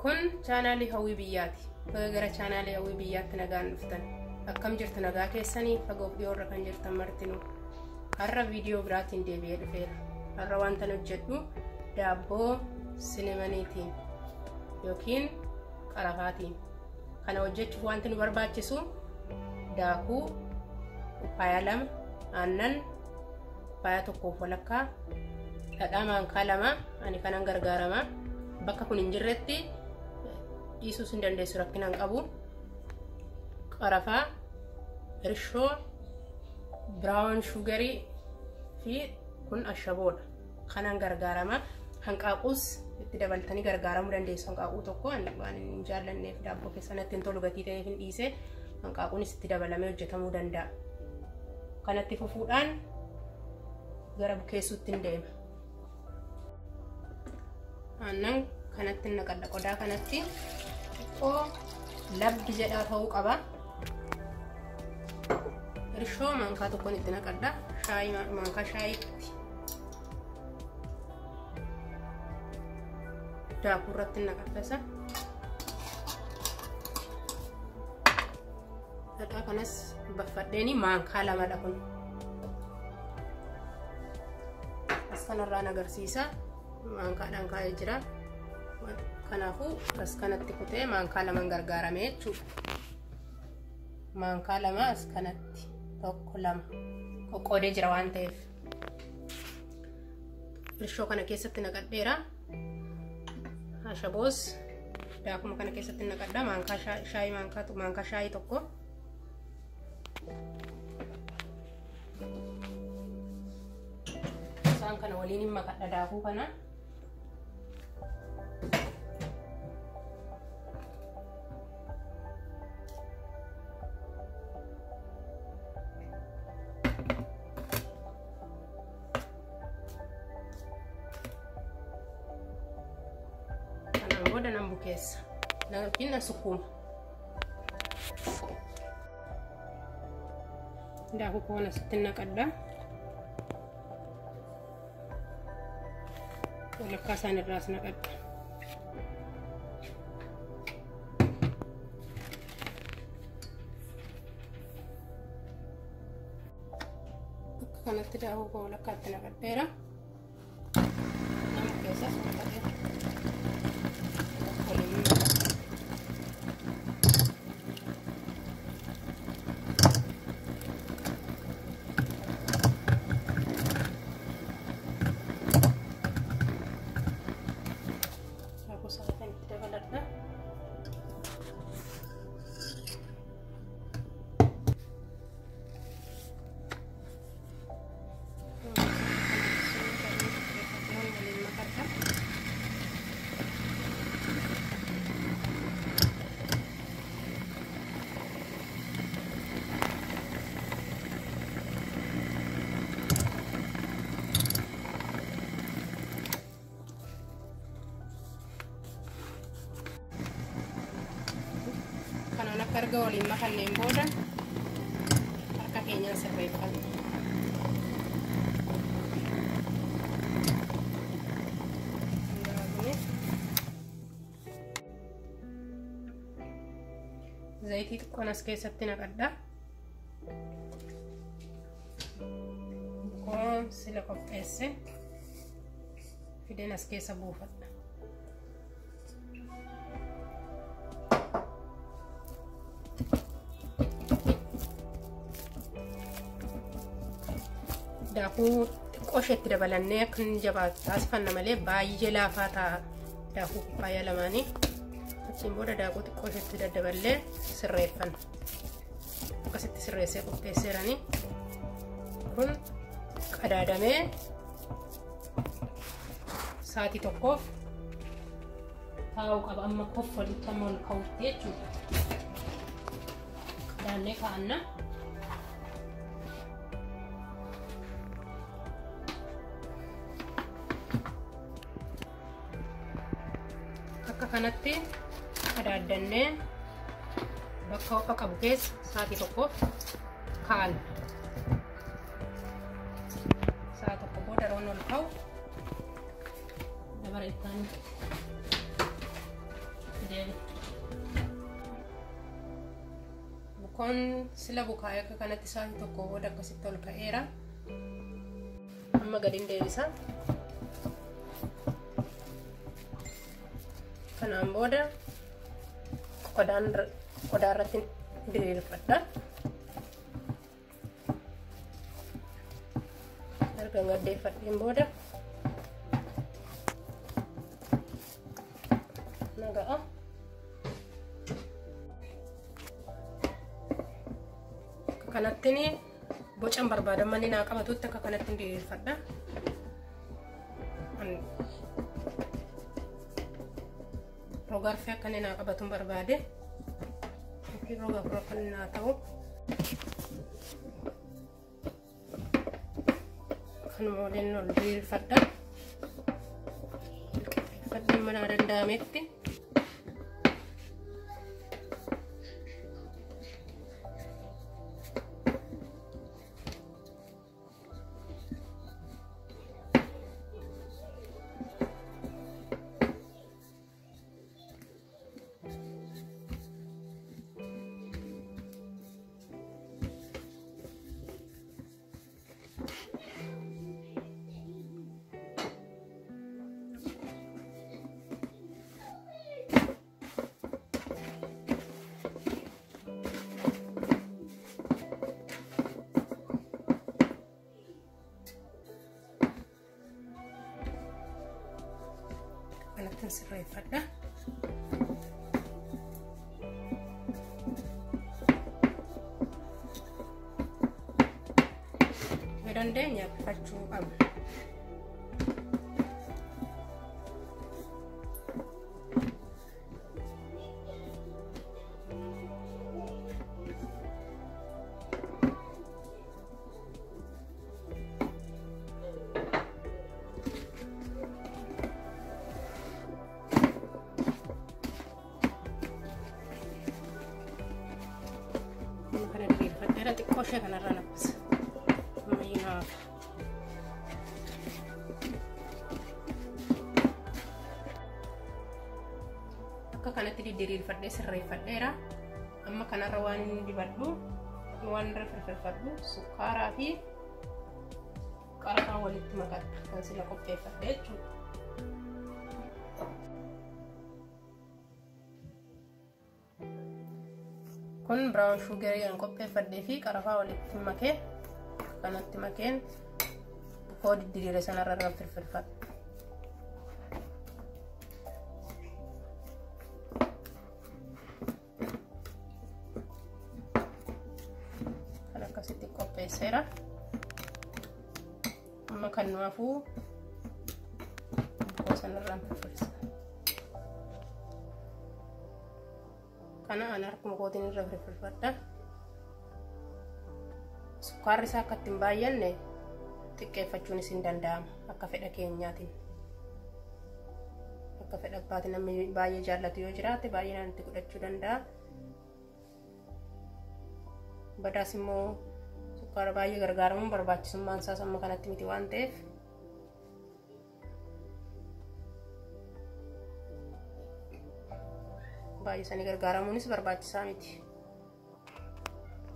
Kun chaanaalii Hawwii Biyyaati. Bakka gara chaanaalii Hawwii Biyyaatti nagaan dhuftan. Akkam jirtu nagaa keessanii fagoo dhiyoorra kan jirtan martinuu. Har'a viidiyoo biraatiin deebi'ee dhufeera. Har'a wanta hojjedhu daabboo sineemaniitiin yookiin qarafaatiin. Kana hojjechuuf wanti nu barbaachisu daakuu upaayaa 2, aannan upaayaa 1 walakkaa, dhadhaa maankaa 2 ani kanan gargaarama. Bakka kun hin jirretti dhiisuus hin dandeessu rakkinaan qabu. Qarafaa, irshoo, brown sugarii fi kun ashaboodha. Kanan gargaarama. Hanqaaquus itti dabaltanii gargaaramuu dandeessu. Hanqaaquu tokko waan hin jaallanneef daabboo keessatti hin tolu gatii ta'eef hin dhiise. Hanqaaquunis itti dabalamee hojjetamuu danda'a. Kanatti fufuudhaan gara bukeessuutti hin deema. Aannan kanatti naqadha. Qodaa kanatti xiqqoo labbi jedhaa ta'uu qaba. Irshoo maankaa tokkoon itti naqadha. Maankaa shaayiitti. Daakuu irratti naqadha. Dhadhaa kanas baffadheeni maankaa 2dha kun. As kanarraan agarsiisa. Maankaadhaan kaa'ee jira. Kanaafuu as kanatti kutee maankaa 2 gargaaramee jechuudha. Maankaa 2 as kanatti 1 2 qoqqoodee jira waan ta'eef. Irshoo kana keessatti naqadheera. Ashaboos daakuma kana keessatti naqadha. Maankaa shaayii maankaa shaayii tokko. Isaan kana waliin hin makadha daakuu kana. Booda nan bukeessa. Nan sukkuuma. Daakuu koon asitti naqadha. Walakkaa isaan irraas naqadha. Akka kanatti daakuu koo walakkaatti naqadheera. Nan bukeessas naqadheera. Harga waliin makanneen booda harka keenyaan sirreeffanna. Zayitii xiqqoon as keessatti naqadha. Bukoon sila qopheesse fideen as keessa buufadha. Daakuu xiqqoo isheetti dabalannee akka inni jabaatu taasifanna malee baay'ee laafaa ta'a daakuu upaayaa 2. Achiin booda daakuu xiqqoo isheetti daddaballee sirreeffanna. Akkasitti sirreessee qopheesseerani. Kun qadaadamee sa'aatii tokkoof taa'uu qaba. Amma koffolitti amma ol ka'utti jechuudha. Qadaannee kaa'anna. Akka kanatti qadaaddannee bakka ho'a qabu keessa sa'aatii tokkoof kaa'anna. Sa'a tokko booda roon ol ka'u dabara ittaanii Kun sila bukaaya akka kanatti isaan tokko booda akkasitti ol ka'eera. Amma gadiin deebisa. Kanaan booda qodaa irratti diriirfadha. Erga gaddeeffadheen booda naga'a. Kanatti boca barbaadan manni naa qabatutti akka kanatti diriirfadha. Rogarfee akka inni naa qabatuun barbaade. Roga fura kan naa ta'u. Kanuma waliin ol diriirfadha. Qixxeeffadheen mana danda'ametti. Kanatti sirreeffadha. Yoo dandeenya affachuu qabna. Xiqqoo ishee kanarra nabbisa. Ammayyinaaf. Akka kanatti diriirfadhee sirreeffadheera. Amma kanarra waan inni dibadhu waan irra firfirfadhu sukkaaraa fi qarafaa walitti makadha kan sila qopheeffadhe jechuudha. Kun brown sugar yang qopheeffadhee fi qarafaa walitti makee kanatti makeen koo diriire sanarra irra firfirfadha. Kan akkasitti qopheesseera. Amma kan nuufuu koo sanarra firfirsa. Kana ana harkuma kootiin irra firfirfadha. Sukkaarri isaa akka ittiin baay'anne xiqqeeffachuun isin danda'ama akka fedha keenyaatiin. Akka fedha abbaatiin namni baay'ee jaallatu yoo jiraate baay'inaan itti godhachuu danda'a. Badaas immoo sukkaara baay'ee gargaaramuun barbaachisummaan isaas amma kanatti miti waan ta'eef baay'isanii gargaaramuunis barbaachisaa miti.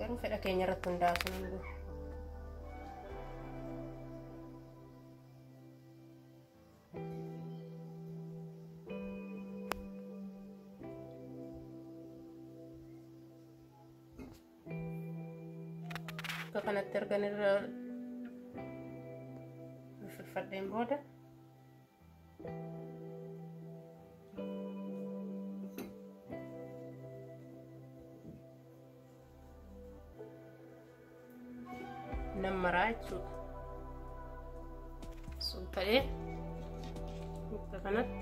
Garuu fedha keenya irratti hundaa'a sun hunduu. Akka kanatti ergan irra firfirfadheen booda nammaraa jechuudha. Sun ta'ee akka kanatti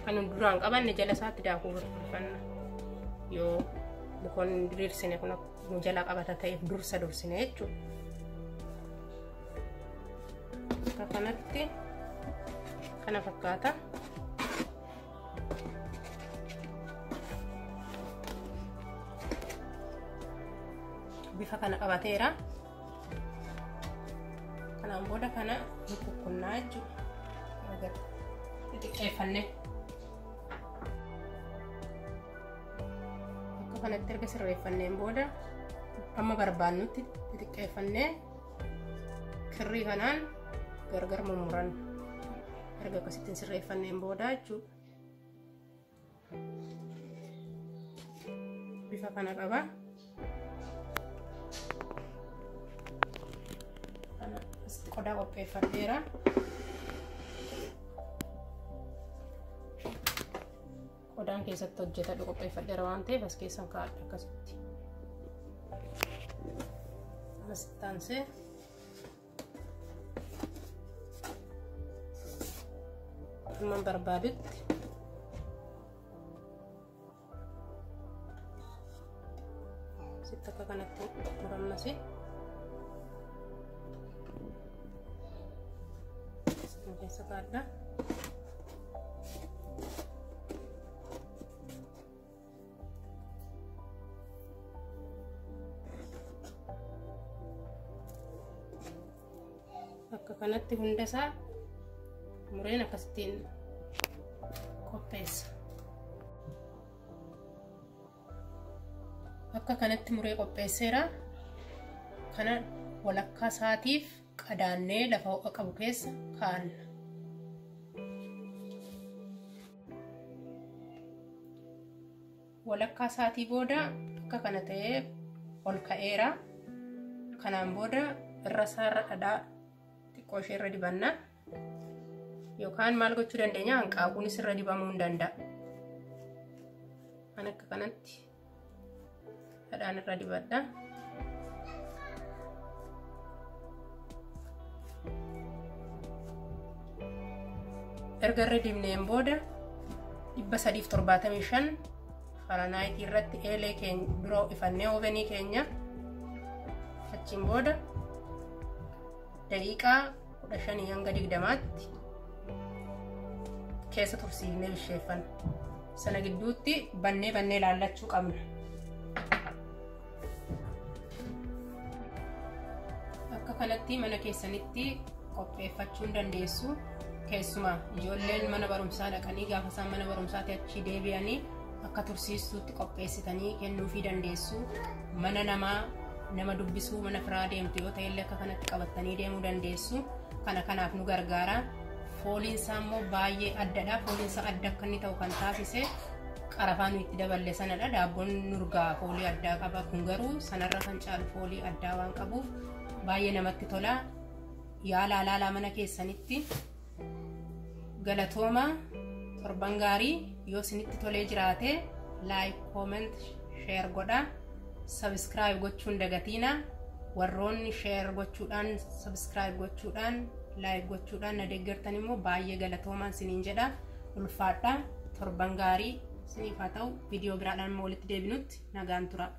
kan duraan qabanne jala isaatti daakuu firfirfanna. Yoo bukoon diriirsine kun jala qabata ta'eef dursa dursine jechuudha. Akka kanatti kana fakkaata. Bifa kana qabateera. kanaan booda kana kukkunnaa jechuudha. Agar xixiqqeeffannee akka kanatti erga sirreeffanneen booda amma barbaannutti xixiqqeeffannee kirrii kanaan gargar mummuran erga akkasittiin sirreeffanneen booda jechuudha. Bifa kana qaba. Qodaa qopheeffadheera. Qodaan keessatti hojjetadhu qopheeffadheera waan ta'eef as keessan kaa'adha akkasitti. Asitti aansee hamma barbaadutti asitti akka kanatti muramnasi. Keessa kaadha. Akka kanatti hunda isaa mureen akkasittiin qopheessa. Akka kanatti muree qopheesseera. Kana walakkaa isaatiif qadaannee lafa ho'a qabu keessa kaa'anna. Walakkaa isaatii booda akka kana ta'ee ol ka'eera. Kanaan booda irra isaarra dhadhaa xiqqoo ishee irra dibanna. Yookaan maal gochuu dandeenya? Hanqaaquunis irra dibamuu hin danda'a. Kan akka kanatti dhadhaan irra dibadha. Erga irra dibneen booda 375 Fahrenheit irratti eelee keenya biroo ifannee ovenii keenya achiin booda daqiiqaa 15 hanga 20tti keessa tursiifnee bisheeffanna. Sana gidduutti bannee ilaallachuu qabna. Akka kanatti mana keessanitti qopheeffachuu dandeessu. Keessumaa ijoolleen mana barumsaa dhaqanii gaafa isaan mana barumsaatti achi deebi'anii akka tursiistuutti qopheessitanii kennuufii dandeessu. Mana nama dubbisuu mana firaa deemtu yoo ta'e illee akka kanatti qabattanii deemuu dandeessu. Kanaaf nu gargaara. Fooliin isaa immoo baay'ee addadha. Fooliin isaa adda akka inni ta'u kan taasise qarafaa nu itti daballe sanadha. Daabboon nurgaa foolii addaa qaba. Kun garuu sanarra kan caalu foolii addaa waan qabuuf baay'ee namatti tola. Yaalaa mana keessanitti. Galatooma torban gaarii yoo isinitti tolee jiraate like, comment, share godha. Subscribe gochuun dagatiina. Warroonni share gochuudhaan, subscribe gochuudhaan, like gochuudhaan na deeggartan immoo baay'ee galatoomaan isiniin jedha. Ulfaadha. Torban gaarii isiniif haa ta'u. Viidiyoo biraadhaan walitti deebinutti nagaan tura.